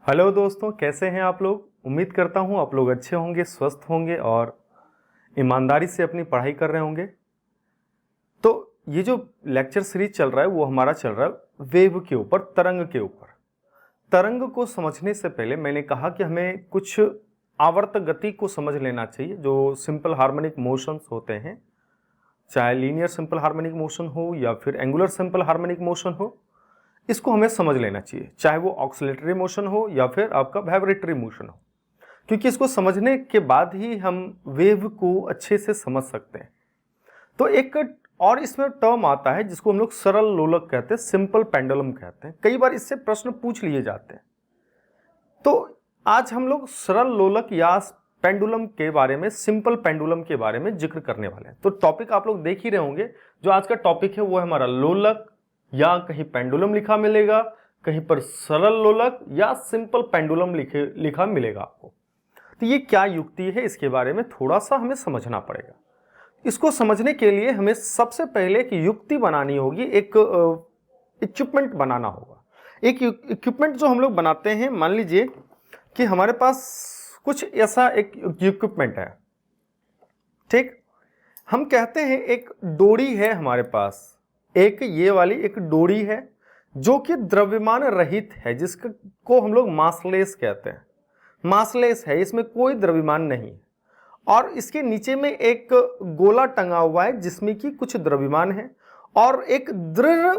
Hello दोस्तों, कैसे हैं आप लोग। उम्मीद करता हूं आप लोग अच्छे होंगे, स्वस्थ होंगे और ईमानदारी से अपनी पढ़ाई कर रहे होंगे। तो ये जो लेक्चर सीरीज चल रहा है वो हमारा चल रहा है वेव के ऊपर, तरंग के ऊपर। तरंग को समझने से पहले मैंने कहा कि हमें कुछ आवर्त गति को समझ लेना चाहिए। जो सिंपल हार्मोनिक मोशंस होते हैं, चाहे लीनियर सिंपल हार्मोनिक मोशन हो या फिर एंगुलर सिंपल हार्मोनिक मोशन हो, इसको हमें समझ लेना चाहिए, चाहे वो ऑक्सिलेटरी मोशन हो या फिर आपका वाइब्रेटरी मोशन हो, क्योंकि इसको समझने के बाद ही हम वेव को अच्छे से समझ सकते हैं। तो एक और इसमें टर्म आता है जिसको हम लोग सरल लोलक कहते हैं, सिंपल पेंडुलम कहते हैं। कई बार इससे प्रश्न पूछ लिए जाते हैं। तो आज हम लोग सरल लोलक या पेंडुलम के बारे में, सिंपल पेंडुलम के बारे में जिक्र करने वाले हैं। तो टॉपिक आप लोग देख ही रहे होंगे। जो आज का टॉपिक है वो है हमारा लोलक, या कहीं पेंडुलम लिखा मिलेगा, कहीं पर सरल लोलक या सिंपल पेंडुलम लिखा मिलेगा आपको। तो ये क्या युक्ति है, इसके बारे में थोड़ा सा हमें समझना पड़ेगा। इसको समझने के लिए हमें सबसे पहले एक युक्ति बनानी होगी, एक इक्विपमेंट बनाना होगा। एक इक्विपमेंट जो हम लोग बनाते हैं, मान लीजिए कि हमारे पास कुछ ऐसा एक इक्विपमेंट है, ठीक। हम कहते हैं एक डोरी है हमारे पास, एक ये वाली एक डोरी है जो कि द्रव्यमान रहित है, जिसको हम लोग मासलेस कहते हैं। मासलेस है, इसमें कोई द्रव्यमान नहीं है, और इसके नीचे में एक गोला टंगा हुआ है जिसमें कि कुछ द्रव्यमान है, और एक दृढ़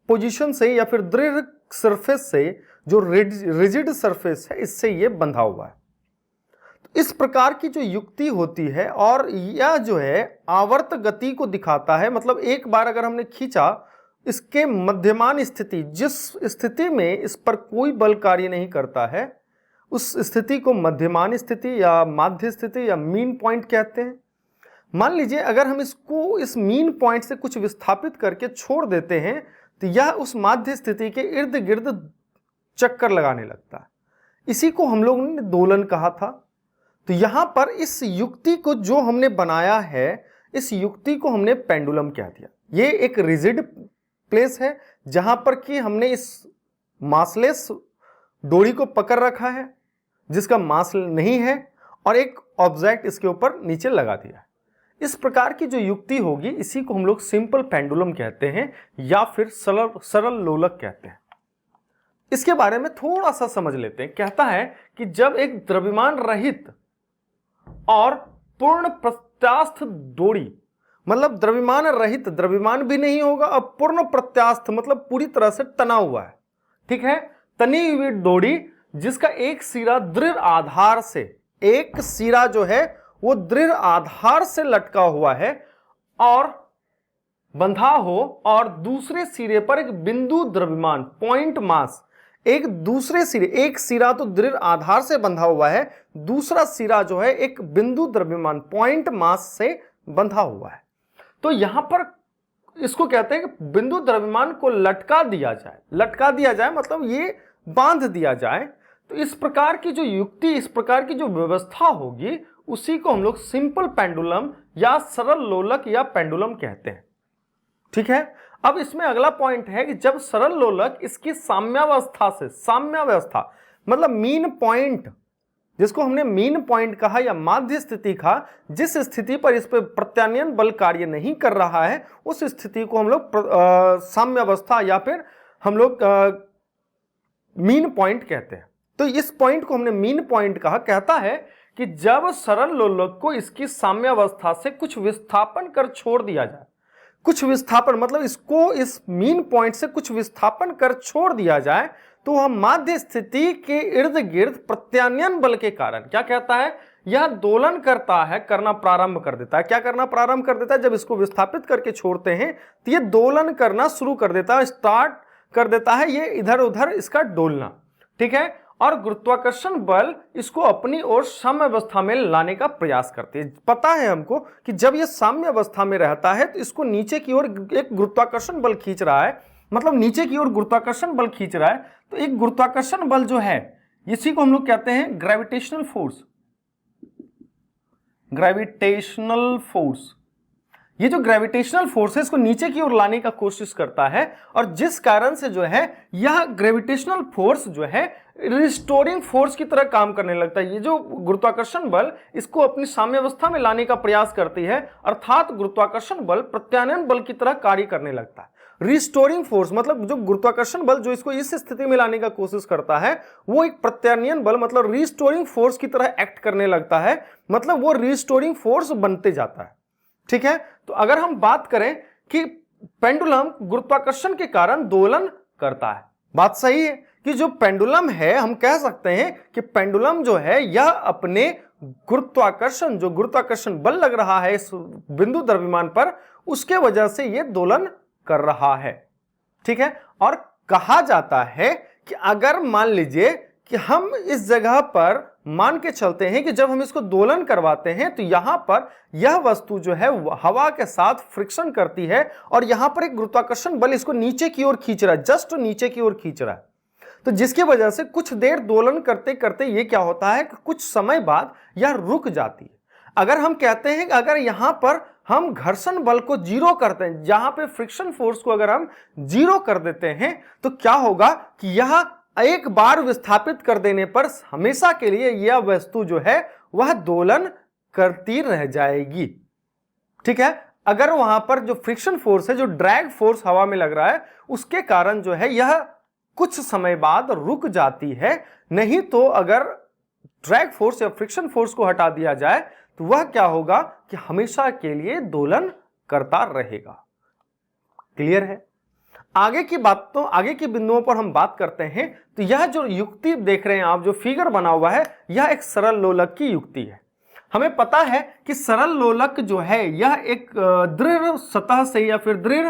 पोजीशन से या फिर दृढ़ सरफेस से, जो रिजिड सरफेस है, इससे ये बंधा हुआ है। तो इस प्रकार की जो युक्ति होती है, और यह जो है आवर्त गति को दिखाता है। मतलब एक बार अगर हमने खींचा, इसके मध्यमान स्थिति, जिस स्थिति में इस पर कोई बल कार्य नहीं करता है, उस स्थिति को मध्यमान स्थिति या माध्य स्थिति या मीन पॉइंट कहते हैं। मान लीजिए अगर हम इसको इस मीन पॉइंट से कुछ विस्थापित करके छोड़ देते हैं, तो यह उस माध्य स्थिति के इर्द गिर्द चक्कर लगाने लगता है। इसी को हम लोगों ने दोलन कहा था। तो यहां पर इस युक्ति को जो हमने बनाया है, इस युक्ति को हमने पेंडुलम कह दिया। ये एक रिजिड प्लेस है जहां पर कि हमने इस मासलेस डोरी को पकड़ रखा है, जिसका मास नहीं है, और एक ऑब्जेक्ट इसके ऊपर नीचे लगा दिया है। इस प्रकार की जो युक्ति होगी, इसी को हम लोग सिंपल पेंडुलम कहते हैं या फिर सरल लोलक कहते हैं। इसके बारे में थोड़ा सा समझ लेते हैं। कहता है कि जब एक द्रव्यमान रहित और पूर्ण प्रत्यास्थ डोरी, मतलब द्रव्यमान रहित, द्रव्यमान भी नहीं होगा, अब पूर्ण प्रत्यास्थ मतलब पूरी तरह से तना हुआ है, ठीक है, तनी हुई डोरी जिसका एक सिरा दृढ़ आधार से, एक सिरा जो है वो दृढ़ आधार से लटका हुआ है और बंधा हो, और दूसरे सिरे पर एक बिंदु द्रव्यमान, पॉइंट मास, एक दूसरे सिरे, एक सिरा तो दृढ़ आधार से बंधा हुआ है, दूसरा सिरा जो है एक बिंदु द्रव्यमान, पॉइंट मास से बंधा हुआ है। तो यहां पर इसको कहते हैं कि बिंदु द्रव्यमान को लटका दिया जाए। लटका दिया जाए मतलब ये बांध दिया जाए। तो इस प्रकार की जो युक्ति, इस प्रकार की जो व्यवस्था होगी, उसी को हम लोग सिंपल पेंडुलम या सरल लोलक या पेंडुलम कहते हैं, ठीक है। अब इसमें अगला पॉइंट है कि जब सरल लोलक इसकी साम्यावस्था से, साम्यावस्था मतलब मीन पॉइंट, जिसको हमने मीन पॉइंट कहा या माध्य स्थिति कहा, जिस स्थिति पर इस पर प्रत्यानयन बल कार्य नहीं कर रहा है, उस स्थिति को हम लोग साम्यावस्था या फिर हम लोग मीन पॉइंट कहते हैं। तो इस पॉइंट को हमने मीन पॉइंट कहा। कहता है कि जब सरल लोलक को इसकी साम्यावस्था से कुछ विस्थापन कर छोड़ दिया जाए, कुछ विस्थापन मतलब इसको इस मीन पॉइंट से कुछ विस्थापन कर छोड़ दिया जाए, तो वह माध्य स्थिति के इर्द गिर्द प्रत्यानयन बल के कारण क्या कहता है, यह दोलन करता है, करना प्रारंभ कर देता है। क्या करना प्रारंभ कर देता है? जब इसको विस्थापित करके छोड़ते हैं तो यह दोलन करना शुरू कर देता है, स्टार्ट कर देता है ये इधर उधर इसका डोलना, ठीक है। और गुरुत्वाकर्षण बल इसको अपनी ओर साम्य अवस्था में लाने का प्रयास करते हैं। पता है हमको कि जब ये साम्य अवस्था में रहता है तो इसको नीचे की ओर एक गुरुत्वाकर्षण बल खींच रहा है, मतलब नीचे की ओर गुरुत्वाकर्षण बल खींच रहा है। तो एक गुरुत्वाकर्षण बल जो है, इसी को हम लोग कहते हैं ग्रेविटेशनल फोर्स। ग्रेविटेशनल फोर्स ये जो ग्रेविटेशनल फोर्स है इसको नीचे की ओर लाने का कोशिश करता है, और जिस कारण से जो है यह ग्रेविटेशनल फोर्स जो है रिस्टोरिंग फोर्स की तरह काम करने लगता है। ये जो गुरुत्वाकर्षण बल इसको अपनी साम्यावस्था में लाने का प्रयास करती है, अर्थात गुरुत्वाकर्षण बल प्रत्यानयन बल की तरह कार्य करने लगता है। रिस्टोरिंग फोर्स मतलब जो गुरुत्वाकर्षण बल जो इसको इस स्थिति में लाने का कोशिश करता है वो एक प्रत्यानयन बल मतलब रिस्टोरिंग फोर्स की तरह एक्ट करने लगता है, मतलब वो रिस्टोरिंग फोर्स बनते जाता है। ठीक है, तो अगर हम बात करें कि पेंडुलम गुरुत्वाकर्षण के कारण दोलन करता है, बात सही है कि जो पेंडुलम है हम कह सकते हैं कि पेंडुलम जो है यह अपने गुरुत्वाकर्षण जो गुरुत्वाकर्षण बल लग रहा है इस बिंदु द्रव्यमान पर उसके वजह से यह दोलन कर रहा है। ठीक है, और कहा जाता है कि अगर मान लीजिए कि हम इस जगह पर मान के चलते हैं कि जब हम इसको दोलन करवाते हैं तो यहां पर यह वस्तु जो है हवा के साथ फ्रिक्शन करती है और यहां पर एक गुरुत्वाकर्षण बल इसको नीचे की ओर खींच रहा है, जस्ट नीचे की ओर खींच रहा है, तो जिसकी वजह से कुछ देर दोलन करते करते ये क्या होता है कि कुछ समय बाद यह रुक जाती है। अगर हम कहते हैं कि अगर यहां पर हम घर्षण बल को जीरो करते हैं, जहां पे फ्रिक्शन फोर्स को अगर हम जीरो कर देते हैं तो क्या होगा कि यह एक बार विस्थापित कर देने पर हमेशा के लिए यह वस्तु जो है वह दोलन करती रह जाएगी। ठीक है, अगर वहां पर जो फ्रिक्शन फोर्स है, जो ड्रैग फोर्स हवा में लग रहा है, उसके कारण जो है यह कुछ समय बाद रुक जाती है। नहीं तो अगर ड्रैग फोर्स या फ्रिक्शन फोर्स को हटा दिया जाए तो वह क्या होगा कि हमेशा के लिए दोलन करता रहेगा। क्लियर है? आगे की बातों आगे के बिंदुओं पर हम बात करते हैं। तो यह जो युक्ति देख रहे हैं आप, जो फिगर बना हुआ है, यह एक सरल लोलक की युक्ति है। हमें पता है कि सरल लोलक जो है यह एक दृढ़ सतह से या फिर दृढ़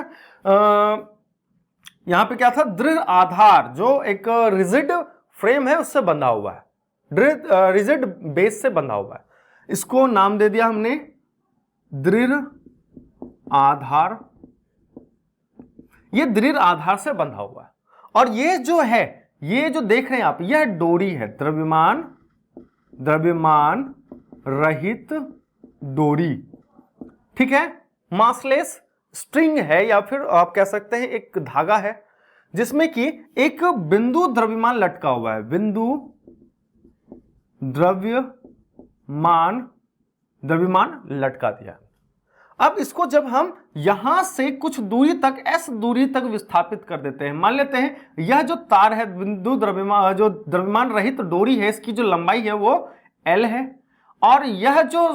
यहां पे क्या था, दृढ़ आधार जो एक रिजिड फ्रेम है उससे बंधा हुआ है, रिजिड बेस से बंधा हुआ है। इसको नाम दे दिया हमने दृढ़ आधार। ये दृढ़ आधार से बंधा हुआ है और ये जो है, ये जो देख रहे हैं आप, यह डोरी है, द्रव्यमान रहित डोरी। ठीक है, मासलेस स्ट्रिंग है या फिर आप कह सकते हैं एक धागा है जिसमें कि एक बिंदु द्रव्यमान लटका हुआ है, बिंदु द्रव्यमान लटका दिया। अब इसको जब हम यहां से कुछ दूरी तक s दूरी तक विस्थापित कर देते हैं, मान लेते हैं यह जो तार है बिंदु द्रव्यमान जो द्रव्यमान रहित डोरी है, इसकी जो लंबाई है वो l है, और यह जो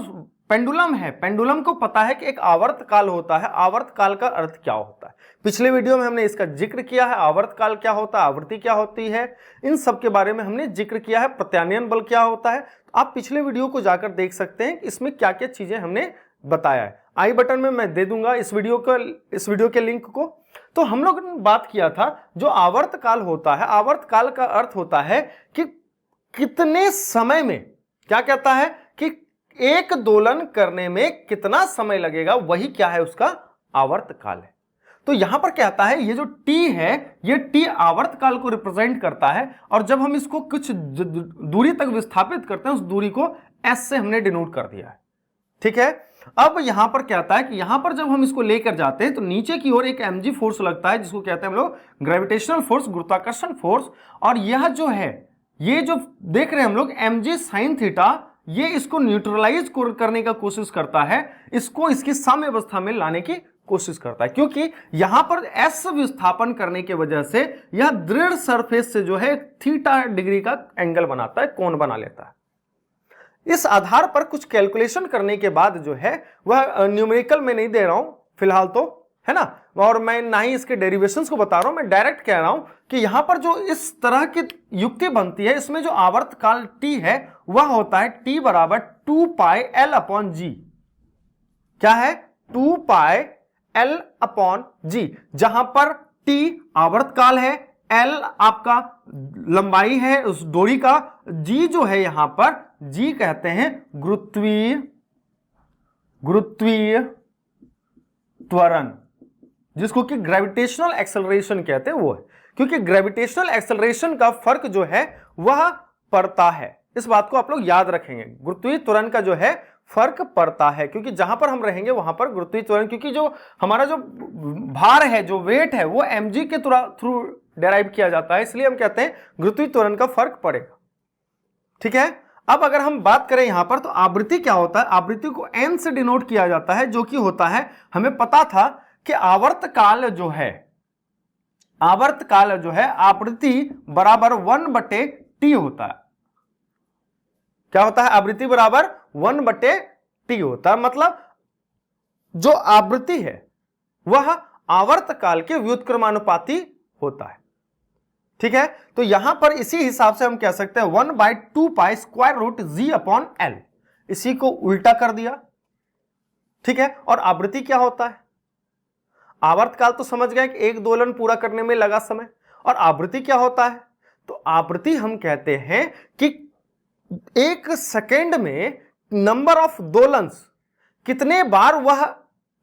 पेंडुलम है, पेंडुलम को पता है कि एक आवर्त काल होता है। आवर्त काल का अर्थ क्या होता है, पिछले वीडियो में हमने इसका जिक्र किया है। आवर्त काल क्या होता है, आवृत्ति क्या होती है, इन सब के बारे में हमने जिक्र किया है। प्रत्यानयन बल क्या होता है, आप पिछले वीडियो को जाकर देख सकते हैं इसमें क्या क्या चीजें हमने बताया है। आई बटन में मैं दे दूंगा इस वीडियो के लिंक को। तो हम लोग ने बात किया था जो आवर्त काल होता है, आवर्त काल का अर्थ होता है कि कितने समय में, क्या कहता है कि एक दोलन करने में कितना समय लगेगा, वही क्या है उसका आवर्त काल है। तो यहां पर कहता है ये जो t है, ये t आवर्त काल को रिप्रेजेंट करता है, और जब हम इसको कुछ दूरी तक विस्थापित करते हैं उस दूरी को s से हमने डिनोट कर दिया है। ठीक है, अब यहां पर कहता है कि यहां पर जब हम इसको लेकर जाते हैं तो नीचे की ओर एक mg फोर्स लगता है जिसको कहते हैं हम लोग ग्रेविटेशनल फोर्स, गुरुत्वाकर्षण फोर्स। और यह जो है, ये जो देख रहे हैं हम लोग mg sin थीटा, ये इसको न्यूट्रलाइज करने का कोशिश करता है, इसको इसकी साम्य अवस्था में लाने की कोशिश करता है, क्योंकि यहां पर s विस्थापन करने की वजह से यह दृढ़ सरफेस से जो है थीटा डिग्री का एंगल बनाता है, कोण बना लेता है। इस आधार पर कुछ कैलकुलेशन करने के बाद जो है वह न्यूमेरिकल में नहीं दे रहा हूं फिलहाल तो, है ना, और मैं ना ही इसके डेरिवेशंस को बता रहा हूं, मैं डायरेक्ट कह रहा हूं कि यहां पर जो इस तरह की युक्ति बनती है, इसमें जो आवर्त काल t है वह होता है t बराबर 2 पाई l अपॉन g। क्या है, 2 पाई l अपॉन g, जहां पर t आवर्त काल है, l आपका लंबाई है उस डोरी का, g जो है यहां पर g कहते हैं गुरुत्वीय त्वरण, जिसको कि ग्रेविटेशनल एक्सेलरेशन कहते हैं वो है, क्योंकि ग्रेविटेशनल एक्सेलरेशन का फर्क जो है वह पड़ता है। इस बात को आप लोग याद रखेंगे, गुरुत्वीय त्वरण का जो है फर्क पड़ता है, क्योंकि जहां पर हम रहेंगे वहां पर गुरुत्वीय त्वरण, क्योंकि जो हमारा जो भार है, जो वेट है, वो mg के थ्रू डेराइव किया जाता है, इसलिए हम कहते हैं गुरुत्वीय त्वरण का फर्क पड़ेगा। ठीक है। अब अगर हम बात करें यहां पर, तो आवृत्ति क्या होता है, आवृत्ति को n से डिनोट किया जाता है, जो कि होता है, हमें पता था कि आवर्तकाल जो है, आवर्तकाल जो है, आवृत्ति बराबर 1/t होता है। क्या होता है, आवृत्ति बराबर 1/t होता है, मतलब जो आवृत्ति है वह आवर्तकाल के व्युत्क्रमानुपाती होता है। ठीक है। तो यहां पर इसी हिसाब से हम कह सकते हैं 1/2π√g/L, इसी को उल्टा कर दिया। ठीक है। और आवृत्ति क्या होता है, आवर्तकाल तो समझ गए कि एक दोलन पूरा करने में लगा समय, और आवृत्ति क्या होता है, तो आवृत्ति हम कहते हैं कि एक सेकेंड में नंबर ऑफ दोलन्स, कितने बार वह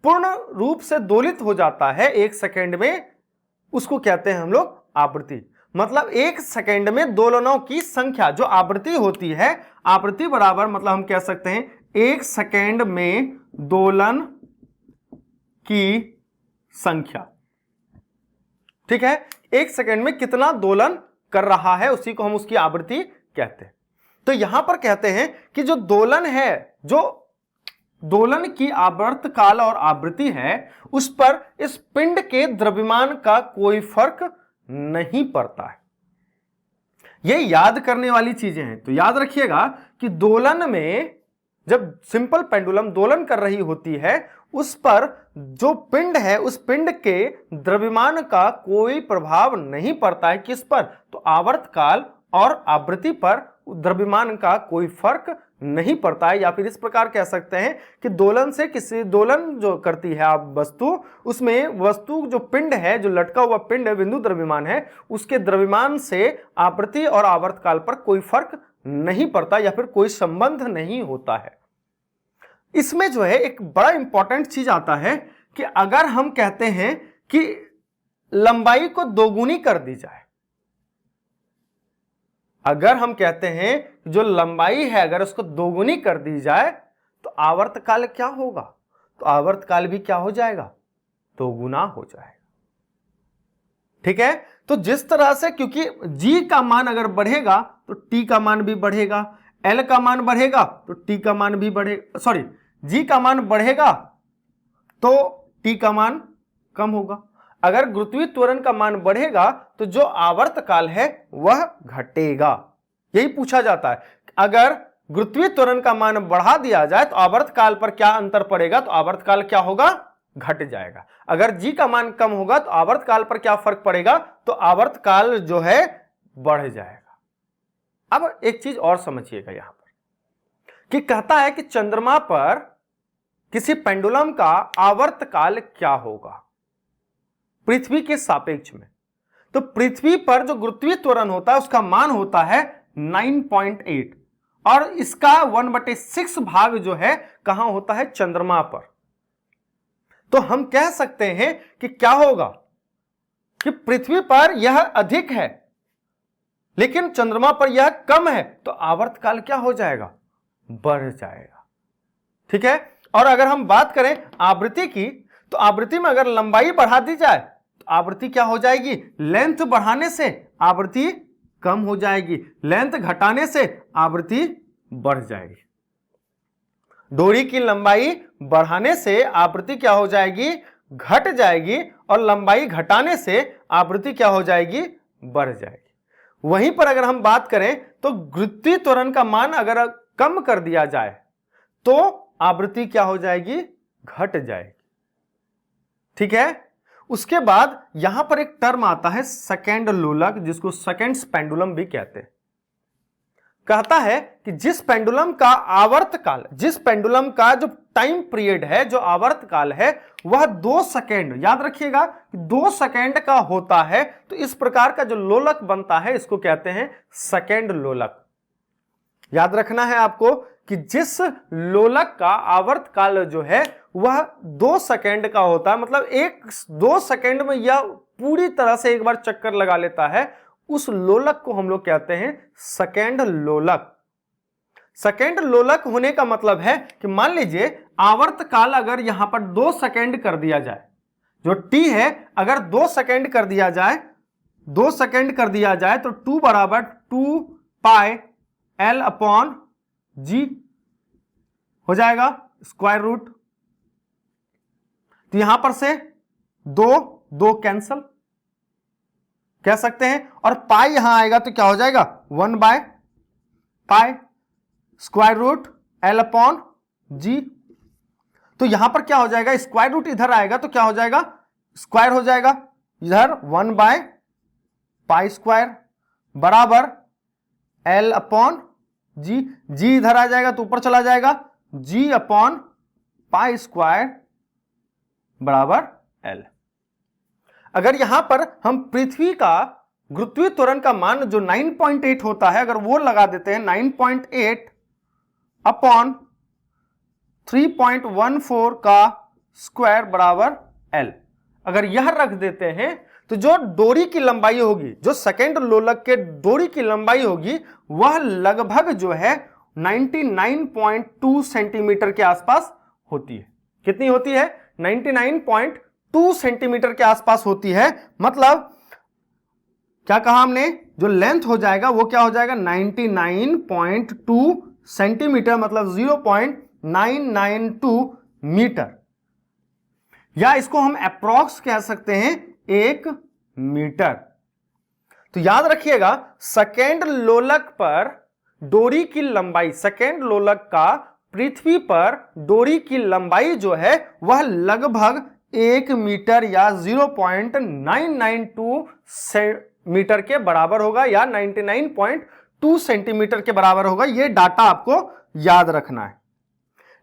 पूर्ण रूप से दोलित हो जाता है एक सेकेंड में, उसको कहते हैं हम लोग आवृत्ति। मतलब एक सेकेंड में दोलनों की संख्या जो आवृत्ति होती है, आवृत्ति बराबर मतलब हम कह सकते हैं एक सेकेंड में दोलन की संख्या। ठीक है। एक सेकेंड में कितना दोलन कर रहा है, उसी को हम उसकी आवृत्ति कहते हैं। तो यहां पर कहते हैं कि जो दोलन है, जो दोलन की आवर्तकाल और आवृत्ति है, उस पर इस पिंड के द्रव्यमान का कोई फर्क नहीं पड़ता है। ये याद करने वाली चीजें हैं। तो याद रखिएगा कि दोलन में जब सिंपल पेंडुलम दोलन कर रही होती है, उस पर जो पिंड है, उस पिंड के द्रव्यमान का कोई प्रभाव नहीं पड़ता है। किस पर, तो आवर्तकाल और आवृत्ति पर द्रव्यमान का कोई फर्क नहीं पड़ता है। या फिर इस प्रकार कह सकते हैं कि दोलन से किसी, दोलन जो करती है आप वस्तु, उसमें वस्तु जो पिंड है, जो लटका हुआ पिंड है, बिंदु द्रव्यमान है, उसके द्रव्यमान से आवृत्ति और आवर्तकाल पर कोई फर्क नहीं पड़ता या फिर कोई संबंध नहीं होता है। इसमें जो है एक बड़ा इंपॉर्टेंट चीज आता है कि अगर हम कहते हैं कि लंबाई को दोगुनी कर दी जाए, अगर हम कहते हैं जो लंबाई है अगर उसको दोगुनी कर दी जाए, तो आवर्तकाल क्या होगा, तो आवर्तकाल भी क्या हो जाएगा, दोगुना हो जाएगा। ठीक है। तो जिस तरह से, क्योंकि g का मान अगर बढ़ेगा तो t का मान भी बढ़ेगा, l का मान बढ़ेगा तो t का मान भी बढ़ेगा, सॉरी g का मान बढ़ेगा तो t का मान कम होगा। अगर गुरुत्वीय त्वरण का मान बढ़ेगा तो जो आवर्तकाल है वह घटेगा। यही पूछा जाता है, अगर गुरुत्वीय त्वरण का मान बढ़ा दिया जाए तो आवर्तकाल पर क्या अंतर पड़ेगा, तो आवर्तकाल क्या होगा, घट जाएगा। अगर g का मान कम होगा तो आवर्तकाल पर क्या फर्क पड़ेगा, तो आवर्तकाल जो है बढ़ जाएगा। अब एक चीज और समझिएगा यहां पर कि कहता है कि चंद्रमा पर किसी पेंडुलम का आवर्तकाल क्या होगा पृथ्वी के सापेक्ष में। तो पृथ्वी पर जो गुरुत्वीय त्वरण होता है उसका मान होता है 9.8 और इसका 1/6 भाग जो है कहां होता है, चंद्रमा पर। तो हम कह सकते हैं कि क्या होगा कि पृथ्वी पर यह अधिक है लेकिन चंद्रमा पर यह कम है, तो आवर्तकाल क्या हो जाएगा, बढ़ जाएगा। ठीक है। और अगर हम बात करें आवृत्ति की, तो आवृत्ति में अगर लंबाई बढ़ा दी जाए तो आवृत्ति क्या हो जाएगी, लेंथ बढ़ाने से आवृत्ति कम हो जाएगी, लेंथ घटाने से आवृत्ति बढ़ जाएगी। डोरी की लंबाई बढ़ाने से आवृत्ति क्या हो जाएगी, घट जाएगी, और लंबाई घटाने से आवृत्ति क्या हो जाएगी, बढ़ जाएगी। वहीं पर अगर हम बात करें तो गुरुत्वीय त्वरण का मान अगर कम कर दिया जाए तो आवृत्ति क्या हो जाएगी, घट जाएगी। ठीक है। उसके बाद यहां पर एक टर्म आता है सेकेंड लोलक, जिसको सेकेंड्स पेंडुलम भी कहते हैं। कहता है कि जिस पेंडुलम का आवर्तकाल, जिस पेंडुलम का जो टाइम पीरियड है, जो आवर्तकाल है, वह 2 सेकेंड, याद रखिएगा 2 सेकेंड का होता है, तो इस प्रकार का जो लोलक बनता है इसको कहते हैं सेकेंड लोलक। याद रखना है आपको कि जिस लोलक का आवर्तकाल जो है वह 2 सेकेंड का होता है, मतलब 2 सेकेंड में यह पूरी तरह से एक बार चक्कर लगा लेता है, उस लोलक को हम लोग कहते हैं सेकेंड लोलक। सेकेंड लोलक होने का मतलब है कि मान लीजिए आवर्त काल अगर यहां पर 2 सेकेंड कर दिया जाए, जो t है अगर 2 सेकेंड कर दिया जाए, 2 सेकेंड कर दिया जाए तो 2 बराबर 2 पाई L अपॉन G हो जाएगा स्क्वायर रूट। तो यहां पर से 2 कैंसल कह सकते हैं, और पाई यहां आएगा तो क्या हो जाएगा 1 by pi square root L upon G। तो यहां पर क्या हो जाएगा, स्क्वायर रूट इधर आएगा तो क्या हो जाएगा, स्क्वायर हो जाएगा, इधर 1 बाय पाई स्क्वायर बराबर L अपॉन G। G इधर आ जाएगा तो ऊपर चला जाएगा, G अपॉन पाई स्क्वायर बराबर L। अगर यहां पर हम पृथ्वी का गुरुत्वीय त्वरण का मान जो 9.8 होता है, अगर वो लगा देते हैं 9.8 अपॉन 3.14 का स्क्वायर बराबर L, अगर यह रख देते हैं तो जो डोरी की लंबाई होगी, जो सेकेंड लोलक के डोरी की लंबाई होगी, वह लगभग जो है 99.2 सेंटीमीटर के आसपास होती है। कितनी होती है, 99.2 सेंटीमीटर के आसपास होती है। मतलब क्या कहा हमने, जो लेंथ हो जाएगा वो क्या हो जाएगा 99.2 सेंटीमीटर, मतलब 0.992 मीटर, या इसको हम अप्रॉक्स कह सकते हैं 1 मीटर। तो याद रखिएगा सेकेंड लोलक पर डोरी की लंबाई, सेकेंड लोलक का पृथ्वी पर डोरी की लंबाई जो है वह लगभग 1 मीटर या 0.992 मीटर के बराबर होगा, या 99.2 सेंटीमीटर के बराबर होगा। यह डाटा आपको याद रखना है।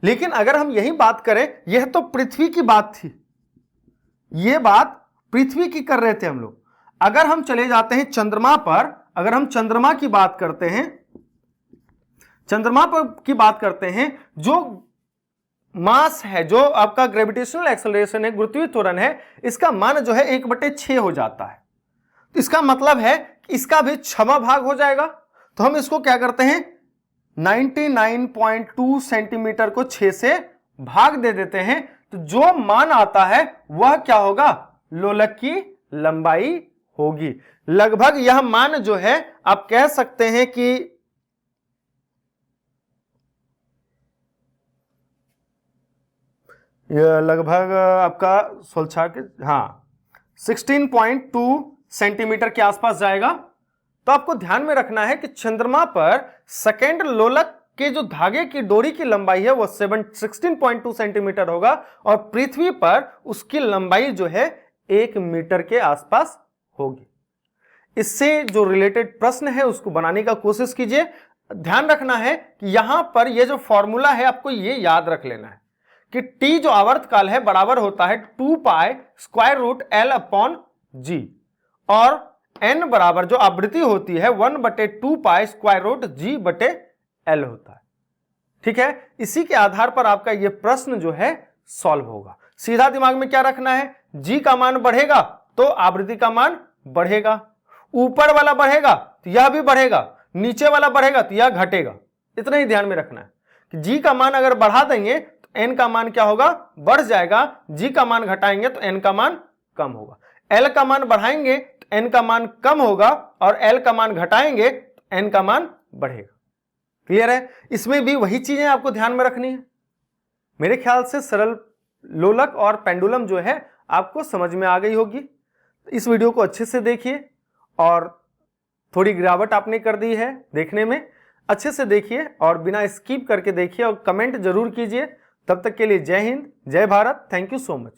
लेकिन अगर हम यही बात करें, यह तो पृथ्वी की बात थी, यह बात पृथ्वी की कर रहे थे हम लोग। अगर हम चले जाते हैं चंद्रमा पर, अगर हम चंद्रमा की बात करते हैं, चंद्रमा पर की बात करते हैं, जो मास है, जो आपका ग्रेविटेशनल एक्सेलरेशन है, गुरुत्वीय त्वरण है, इसका मान जो है 1/6 हो जाता है। तो इसका मतलब है कि इसका भी 6वां भाग हो जाएगा। तो हम इसको क्या करते हैं, 99.2 सेंटीमीटर को 6 से भाग दे देते हैं, तो जो मान आता है वह क्या होगा, लोलक की लंबाई होगी। लगभग यह मान जो है आप कह सकते हैं कि यह लगभग आपका 16.2 सेंटीमीटर के आसपास जाएगा। तो आपको ध्यान में रखना है कि चंद्रमा पर सेकेंड लोलक के जो धागे की डोरी की लंबाई है वह 16.2 सेंटीमीटर होगा, और पृथ्वी पर उसकी लंबाई जो है 1 मीटर के आसपास होगी। इससे जो रिलेटेड प्रश्न है उसको बनाने का कोशिश कीजिए। ध्यान रखना है कि यहां पर यह जो फॉर्मूला है आपको ये याद रख लेना है कि t जो आवर्त काल है बराबर होता है 2 pi square root L upon G, और n बराबर जो आवृत्ति होती है 1/2 पाई स्क्वायर रूट G बटे L होता है। ठीक है, इसी के आधार पर आपका यह प्रश्न जो है सॉल्व होगा। सीधा दिमाग में क्या रखना है, G का मान बढ़ेगा तो आवृत्ति का मान बढ़ेगा, ऊपर वाला बढ़ेगा तो यह भी बढ़ेगा, नीचे वाला बढ़ेगा तो यह घटेगा। इतना ही ध्यान में रखना है कि G का मान अगर बढ़ा देंगे तो N का मान क्या होगा, बढ़ जाएगा। G का मान घटाएंगे तो N का मान कम होगा। L का मान बढ़ाएंगे तो N का मान कम होगा, और L का मान घटाएंगे तो N का मान बढ़ेगा। क्लियर है, इसमें भी वही चीजें आपको ध्यान में रखनी है। मेरे ख्याल से सरल लोलक और पेंडुलम जो है आपको समझ में आ गई होगी। इस वीडियो को अच्छे से देखिए, और थोड़ी गिरावट आपने कर दी है देखने में, अच्छे से देखिए और बिना स्किप करके देखिए, और कमेंट जरूर कीजिए। तब तक के लिए जय हिंद, जय Bharat, thank you so much.